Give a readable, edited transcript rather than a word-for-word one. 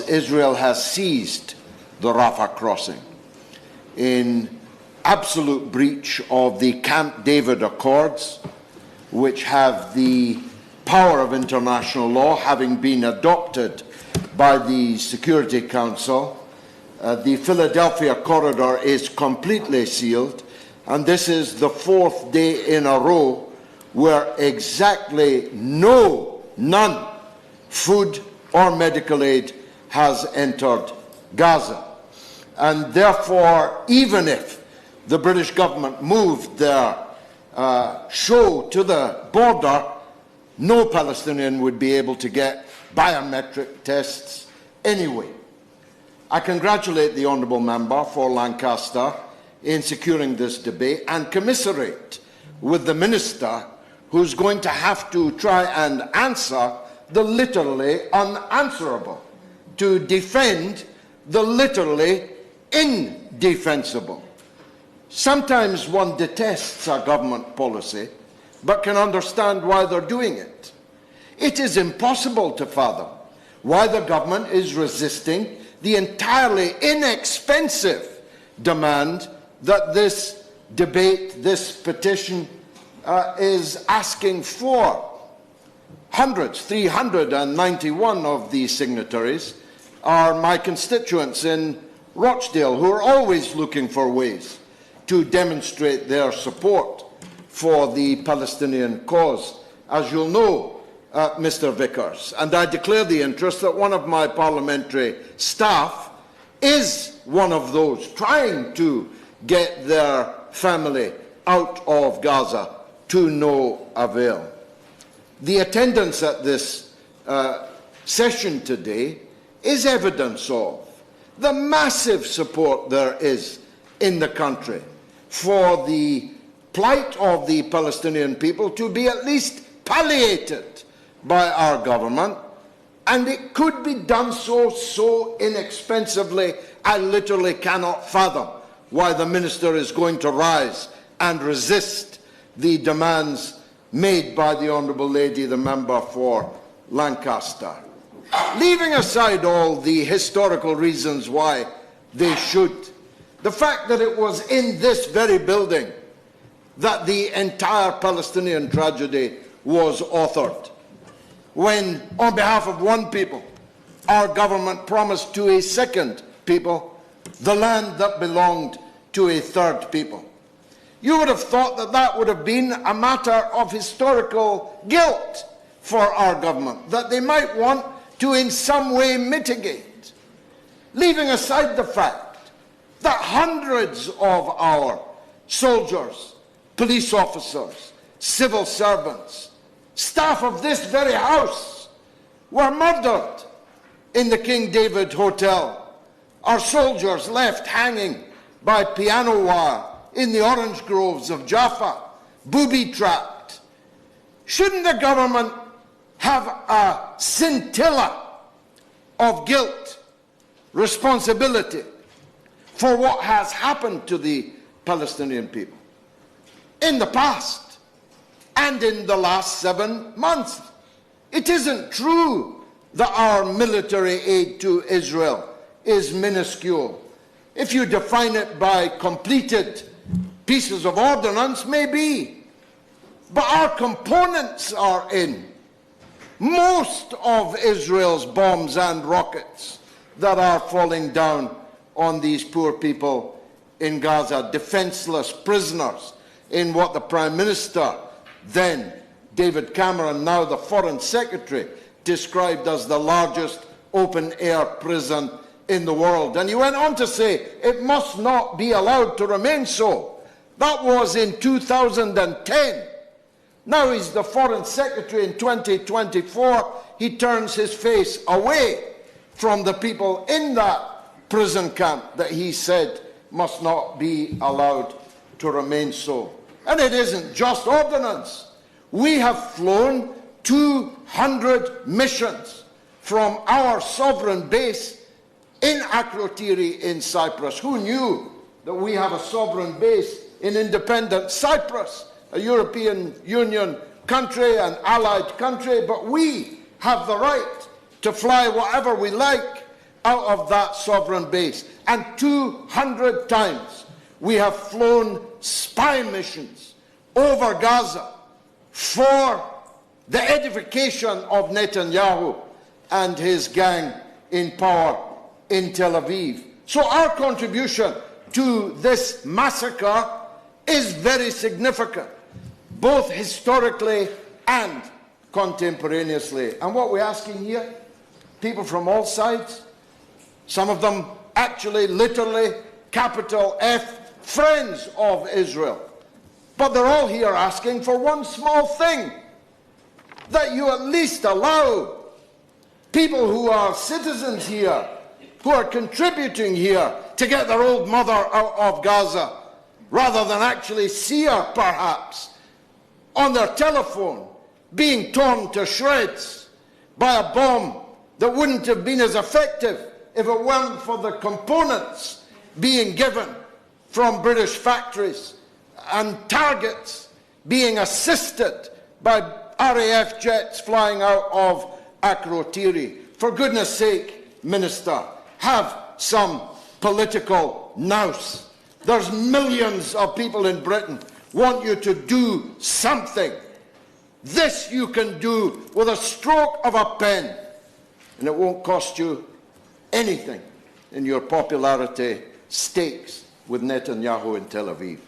Israel has seized the Rafah crossing in absolute breach of the Camp David Accords, which have the power of international law, having been adopted by the Security Council. The Philadelphia corridor is completely sealed, and this is the 4th day in a row where exactly none, food or medical aid has entered Gaza. And therefore, even if the British government moved their show to the border, no Palestinian would be able to get biometric tests anyway. I congratulate the Honourable Member for Lancaster in securing this debate and commiserate with the Minister who's going to have to try and answer the literally unanswerable, to defend the literally indefensible. Sometimes one detests a government policy, but can understand why they're doing it. It is impossible to fathom why the government is resisting the entirely inexpensive demand that this debate, this petition, is asking for. 391 of these signatories are my constituents in Rochdale, who are always looking for ways to demonstrate their support for the Palestinian cause, as you'll know, Mr. Vickers. And I declare the interest that one of my parliamentary staff is one of those trying to get their family out of Gaza to no avail. The attendance at this session today is evidence of the massive support there is in the country for the plight of the Palestinian people to be at least palliated by our government, and it could be done so inexpensively, I literally cannot fathom why the Minister is going to rise and resist the demands made by the Honourable Lady, the Member for Lancaster. Leaving aside all the historical reasons why they should, the fact that it was in this very building that the entire Palestinian tragedy was authored, when, on behalf of one people, our government promised to a second people the land that belonged to a third people. You would have thought that that would have been a matter of historical guilt for our government, that they might want to in some way mitigate. Leaving aside the fact that hundreds of our soldiers, police officers, civil servants, staff of this very house were murdered in the King David Hotel. Our soldiers left hanging by piano wire in the orange groves of Jaffa, booby-trapped. Shouldn't the government have a scintilla of guilt, responsibility for what has happened to the Palestinian people in the past and in the last 7 months? It isn't true that our military aid to Israel is minuscule. If you define it by completed pieces of ordnance, maybe. But our components are in. Most of Israel's bombs and rockets that are falling down on these poor people in Gaza, defenseless prisoners in what the Prime Minister, then David Cameron, now the Foreign Secretary, described as the largest open-air prison in the world. And he went on to say it must not be allowed to remain so. That was in 2010. Now he's the Foreign Secretary in 2024. He turns his face away from the people in that prison camp that he said must not be allowed to remain so. And it isn't just ordnance. We have flown 200 missions from our sovereign base in Akrotiri in Cyprus. Who knew that we have a sovereign base in independent Cyprus, a European Union country, an allied country, but we have the right to fly whatever we like out of that sovereign base. And 200 times we have flown spy missions over Gaza for the edification of Netanyahu and his gang in power in Tel Aviv. So our contribution to this massacre is very significant, both historically and contemporaneously. And what we're asking here, people from all sides, some of them actually literally capital F, friends of Israel, but they're all here asking for one small thing: that you at least allow people who are citizens here, who are contributing here, to get their old mother out of Gaza, rather than actually see her, perhaps, on their telephone, being torn to shreds by a bomb that wouldn't have been as effective if it weren't for the components being given from British factories and targets being assisted by RAF jets flying out of Akrotiri. For goodness sake, Minister, have some political nous. There's millions of people in Britain want you to do something. This you can do with a stroke of a pen, and it won't cost you anything in your popularity stakes with Netanyahu in Tel Aviv.